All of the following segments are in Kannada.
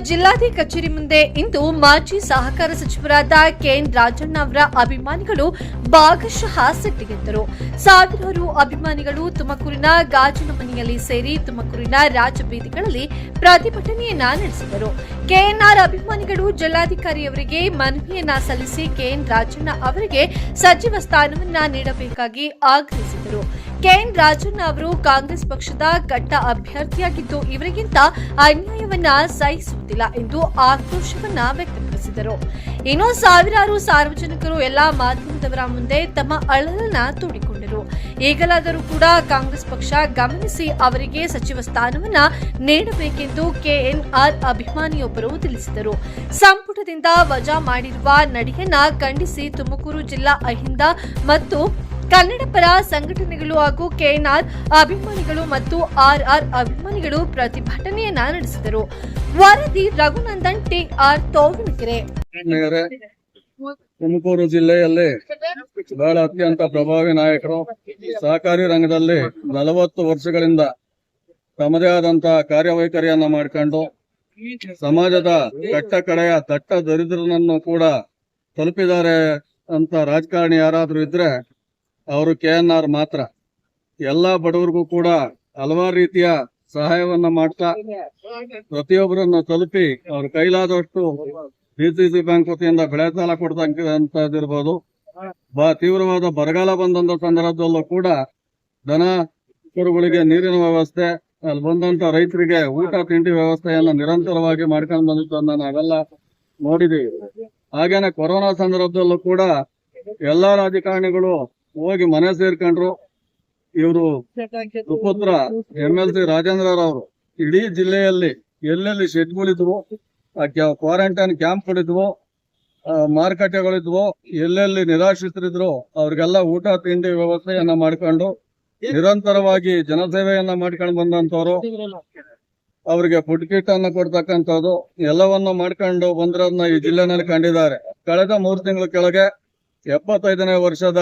ಜಿಲ್ಲಾಧಿಕಾರಿ ಕಚೇರಿ ಮುಂದೆ ಇಂದು ಮಾಜಿ ಸಹಕಾರ ಸಚಿವರಾದ ಕೆಎನ್ ರಾಜಣ್ಣ ಅವರ ಅಭಿಮಾನಿಗಳು ಭಾಗಶಃ ಸಿಟ್ಟಿಗೆದ್ದರು. ಸಾವಿರಾರು ಅಭಿಮಾನಿಗಳು ತುಮಕೂರಿನ ಗಾಜಿನ ಮನೆಯಲ್ಲಿ ಸೇರಿ ತುಮಕೂರಿನ ರಾಜಬೀದಿಗಳಲ್ಲಿ ಪ್ರತಿಭಟನೆಯನ್ನ ನಡೆಸಿದರು. ಕೆಎನ್ಆರ್ ಅಭಿಮಾನಿಗಳು ಜಿಲ್ಲಾಧಿಕಾರಿಯವರಿಗೆ ಮನವಿಯನ್ನ ಸಲ್ಲಿಸಿ ಕೆಎನ್ ರಾಜಣ್ಣ ಅವರಿಗೆ ಸಚಿವ ಸ್ಥಾನವನ್ನ ನೀಡಬೇಕಾಗಿ ಆಗ್ರಹಿಸಿದರು. ಕೆಎನ್ ರಾಜಣ್ಣ ಅವರು ಕಾಂಗ್ರೆಸ್ ಪಕ್ಷದ ಕಟ್ಟ ಅಭ್ಯರ್ಥಿಯಾಗಿದ್ದು ಇವರಿಗಿಂತ ಅನ್ಯಾಯವನ್ನ ಸಹಿಸುವುದಿಲ್ಲ ಎಂದು ಆಕ್ರೋಶವನ್ನ ವ್ಯಕ್ತಪಡಿಸಿದರು. ಇನ್ನು ಸಾವಿರಾರು ಸಾರ್ವಜನಿಕರು ಎಲ್ಲಾ ಮಾಧ್ಯಮದವರ ಮುಂದೆ ತಮ್ಮ ಅಳಲನ್ನ ತೋಡಿಕೊಂಡರು. ಈಗಲಾದರೂ ಕೂಡ ಕಾಂಗ್ರೆಸ್ ಪಕ್ಷ ಗಮನಿಸಿ ಅವರಿಗೆ ಸಚಿವ ಸ್ಥಾನವನ್ನ ನೀಡಬೇಕೆಂದು ಕೆಎನ್ಆರ್ ಅಭಿಮಾನಿಯೊಬ್ಬರು ತಿಳಿಸಿದರು. ಸಂಪುಟದಿಂದ ವಜಾ ಮಾಡಿರುವ ನಡೆಯನ್ನ ಖಂಡಿಸಿ ತುಮಕೂರು ಜಿಲ್ಲಾ ಅಹಿಂದ ಮತ್ತು ಕನ್ನಡ ಪರ ಸಂಘಟನೆಗಳು ಹಾಗೂ ಕೆಎನ್ಆರ್ ಅಭಿಮಾನಿಗಳು ಮತ್ತು ಆರ್ಆರ್ ಅಭಿಮಾನಿಗಳು ಪ್ರತಿಭಟನೆಯನ್ನ ನಡೆಸಿದರು. ವರದಿ ರಘುನಂದನ್ ಟಿಆರ್ ತೋವಿನಕೆರೆ. ತುಮಕೂರು ಜಿಲ್ಲೆಯಲ್ಲಿ ಬಹಳ ಅತ್ಯಂತ ಪ್ರಭಾವಿ ನಾಯಕರು, ಸಹಕಾರಿ ರಂಗದಲ್ಲಿ 40 ವರ್ಷಗಳಿಂದ ತಮ್ಮದೇ ಆದಂತಹ ಕಾರ್ಯವೈಖರಿಯನ್ನ ಮಾಡಿಕೊಂಡು ಸಮಾಜದ ಕಟ್ಟ ಕಡೆಯ ದಟ್ಟ ದರಿದ್ರನನ್ನು ಕೂಡ ತಲುಪಿದ್ದಾರೆ ಅಂತ ರಾಜಕಾರಣಿ ಯಾರಾದ್ರೂ ಇದ್ರೆ ಅವರು ಕೆಎನ್ಆರ್ ಮಾತ್ರ. ಎಲ್ಲಾ ಬಡವರಿಗೂ ಕೂಡ ಹಲವಾರು ರೀತಿಯ ಸಹಾಯವನ್ನ ಮಾಡ್ತಾ ಪ್ರತಿಯೊಬ್ಬರನ್ನು ತಲುಪಿ ಅವ್ರ ಕೈಲಾದಷ್ಟು ಡಿಸಿಸಿ ಬ್ಯಾಂಕ್ ವತಿಯಿಂದ ಬೆಳೆ ಸಾಲ ಕೊಡ್ತಕ್ಕಂಥದ್ದಿರ್ಬೋದು, ತೀವ್ರವಾದ ಬರಗಾಲ ಬಂದಂತ ಸಂದರ್ಭದಲ್ಲೂ ಕೂಡ ದನ ಕರುಗಳಿಗೆ ನೀರಿನ ವ್ಯವಸ್ಥೆ, ಅಲ್ಲಿ ಬಂದಂತ ರೈತರಿಗೆ ಊಟ ತಿಂಡಿ ವ್ಯವಸ್ಥೆಯನ್ನ ನಿರಂತರವಾಗಿ ಮಾಡ್ಕೊಂಡು ಬಂದಿದ್ದನ್ನ ನಾವೆಲ್ಲ ನೋಡಿದೀವಿ. ಹಾಗೇನೆ ಕೊರೋನಾ ಸಂದರ್ಭದಲ್ಲೂ ಕೂಡ ಎಲ್ಲಾ ರಾಜಕಾರಣಿಗಳು ಹೋಗಿ ಮನೆ ಸೇರ್ಕೊಂಡ್ರು. ಇವರು ಸುಪುತ್ರ MLC ರಾಜೇಂದ್ರರವರು ಇಡೀ ಜಿಲ್ಲೆಯಲ್ಲಿ ಎಲ್ಲೆಲ್ಲಿ ಶೆಡ್ಗಳಿದ್ವು, ಕ್ವಾರಂಟೈನ್ ಕ್ಯಾಂಪ್ಗಳಿದ್ವು, ಮಾರುಕಟ್ಟೆಗಳಿದ್ವು, ಎಲ್ಲೆಲ್ಲಿ ನಿರಾಶ್ರಿತರಿದ್ರು ಅವ್ರಿಗೆಲ್ಲ ಊಟ ತಿಂಡಿ ವ್ಯವಸ್ಥೆಯನ್ನ ಮಾಡ್ಕೊಂಡು ನಿರಂತರವಾಗಿ ಜನಸೇವೆಯನ್ನ ಮಾಡ್ಕೊಂಡು ಬಂದಂತವ್ರು. ಅವ್ರಿಗೆ ಫುಡ್ ಕಿಟ್ ಅನ್ನ ಕೊಡ್ತಕ್ಕಂಥದ್ದು ಎಲ್ಲವನ್ನು ಮಾಡ್ಕೊಂಡು ಬಂದಿರೋದನ್ನ ಈ ಜಿಲ್ಲೆನಲ್ಲಿ ಕಂಡಿದ್ದಾರೆ. ಕಳೆದ 3 ತಿಂಗಳ ಕೆಳಗೆ 75ನೇ ವರ್ಷದ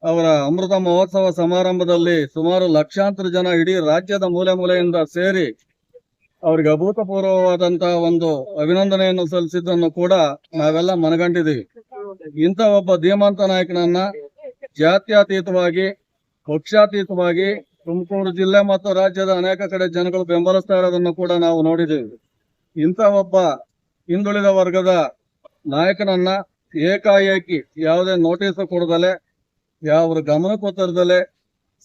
ಅವರ ಅಮೃತ ಮಹೋತ್ಸವ ಸಮಾರಂಭದಲ್ಲಿ ಸುಮಾರು ಲಕ್ಷಾಂತರ ಜನ ಇಡೀ ರಾಜ್ಯದ ಮೂಲೆ ಮೂಲೆಯಿಂದ ಸೇರಿ ಅವರಿಗೆ ಅಭೂತಪೂರ್ವವಾದಂತಹ ಒಂದು ಅಭಿನಂದನೆಯನ್ನು ಸಲ್ಲಿಸಿದ್ದನ್ನು ಕೂಡ ನಾವೆಲ್ಲ ಮನಗಂಡಿದ್ದೀವಿ. ಇಂಥ ಒಬ್ಬ ಧೀಮಂತ ನಾಯಕನನ್ನ ಜಾತ್ಯತೀತವಾಗಿ ಪಕ್ಷಾತೀತವಾಗಿ ತುಮಕೂರು ಜಿಲ್ಲೆ ಮತ್ತು ರಾಜ್ಯದ ಅನೇಕ ಕಡೆ ಜನಗಳು ಬೆಂಬಲಿಸ್ತಾ ಇರೋದನ್ನು ಕೂಡ ನಾವು ನೋಡಿದ್ದೀವಿ. ಇಂಥ ಒಬ್ಬ ಹಿಂದುಳಿದ ವರ್ಗದ ನಾಯಕನನ್ನ ಏಕಾಏಕಿ ಯಾವುದೇ ನೋಟಿಸ್ ಕೊಡದಲೆ, ಯಾವ ಗಮನಕ್ಕೂ ತರದಲೆ,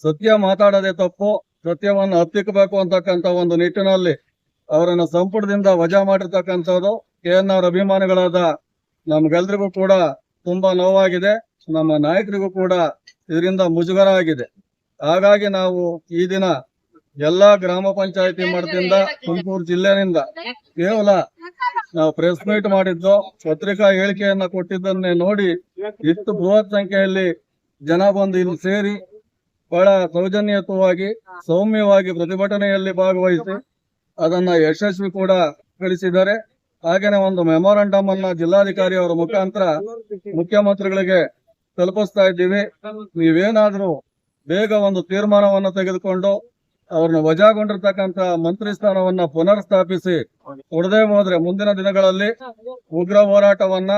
ಸತ್ಯ ಮಾತಾಡೋದೇ ತಪ್ಪು, ಸತ್ಯವನ್ನು ಹತ್ತಿಕ್ಕಬೇಕು ಅಂತಕ್ಕಂಥ ಒಂದು ನಿಟ್ಟಿನಲ್ಲಿ ಅವರನ್ನು ಸಂಪುಟದಿಂದ ವಜಾ ಮಾಡಿರ್ತಕ್ಕಂಥದ್ದು ಕೆಎನ್ಆರ್ ಅಭಿಮಾನಿಗಳಾದ ನಮ್ಗೆಲ್ರಿಗೂ ಕೂಡ ತುಂಬಾ ನೋವಾಗಿದೆ. ನಮ್ಮ ನಾಯಕರಿಗೂ ಕೂಡ ಇದರಿಂದ ಮುಜುಗರ ಆಗಿದೆ. ಹಾಗಾಗಿ ನಾವು ಈ ದಿನ ಎಲ್ಲಾ ಗ್ರಾಮ ಪಂಚಾಯತಿ ಮಟ್ಟದಿಂದ ತುಮಕೂರು ಜಿಲ್ಲೆನಿಂದ ಕೇವಲ ನಾವು ಪ್ರೆಸ್ ಮೀಟ್ ಮಾಡಿದ್ದು, ಪತ್ರಿಕಾ ಹೇಳಿಕೆಯನ್ನ ಕೊಟ್ಟಿದ್ದನ್ನೇ ನೋಡಿ ಇಷ್ಟು ಬೃಹತ್ ಸಂಖ್ಯೆಯಲ್ಲಿ ಜನ ಬಂದು ಇಲ್ಲಿ ಸೇರಿ ಬಹಳ ಸೌಜನ್ಯಯುತವಾಗಿ ಸೌಮ್ಯವಾಗಿ ಪ್ರತಿಭಟನೆಯಲ್ಲಿ ಭಾಗವಹಿಸಿ ಅದನ್ನ ಯಶಸ್ವಿ ಕೂಡ ಗಳಿಸಿದ್ದಾರೆ. ಹಾಗೇನೆ ಒಂದು ಮೆಮೊರಾಂಡಮ್ ಅನ್ನ ಜಿಲ್ಲಾಧಿಕಾರಿ ಅವರ ಮುಖಾಂತರ ಮುಖ್ಯಮಂತ್ರಿಗಳಿಗೆ ತಲುಪಿಸ್ತಾ ಇದ್ದೀವಿ. ನೀವೇನಾದ್ರೂ ಬೇಗ ಒಂದು ತೀರ್ಮಾನವನ್ನು ತೆಗೆದುಕೊಂಡು ಅವ್ರನ್ನ ವಜಾಗೊಂಡಿರ್ತಕ್ಕಂಥ ಮಂತ್ರಿ ಸ್ಥಾನವನ್ನ ಪುನರ್ ಸ್ಥಾಪಿಸಿ ಕೊಡದೇ ಹೋದ್ರೆ ಮುಂದಿನ ದಿನಗಳಲ್ಲಿ ಉಗ್ರ ಹೋರಾಟವನ್ನ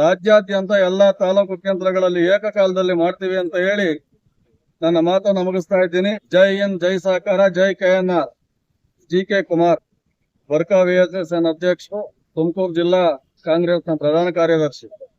ರಾಜ್ಯಾದ್ಯಂತ ಎಲ್ಲಾ ತಾಲೂಕು ಕೇಂದ್ರಗಳಲ್ಲಿ ಏಕಕಾಲದಲ್ಲಿ ಮಾಡ್ತೀವಿ ಅಂತ ಹೇಳಿ ನನ್ನ ಮಾತನ್ನು ಮುಗಿಸ್ತಾ ಇದ್ದೀನಿ. ಜೈ ಹಿಂದ್, ಜೈ ಸಹಕಾರ, ಜೈ ಕೆಎನ್ಆರ್. GK ಕುಮಾರ್, ವರ್ಕಾ VSSN ಅಧ್ಯಕ್ಷರು, ತುಮಕೂರು ಜಿಲ್ಲಾ ಕಾಂಗ್ರೆಸ್ನ ಪ್ರಧಾನ ಕಾರ್ಯದರ್ಶಿ.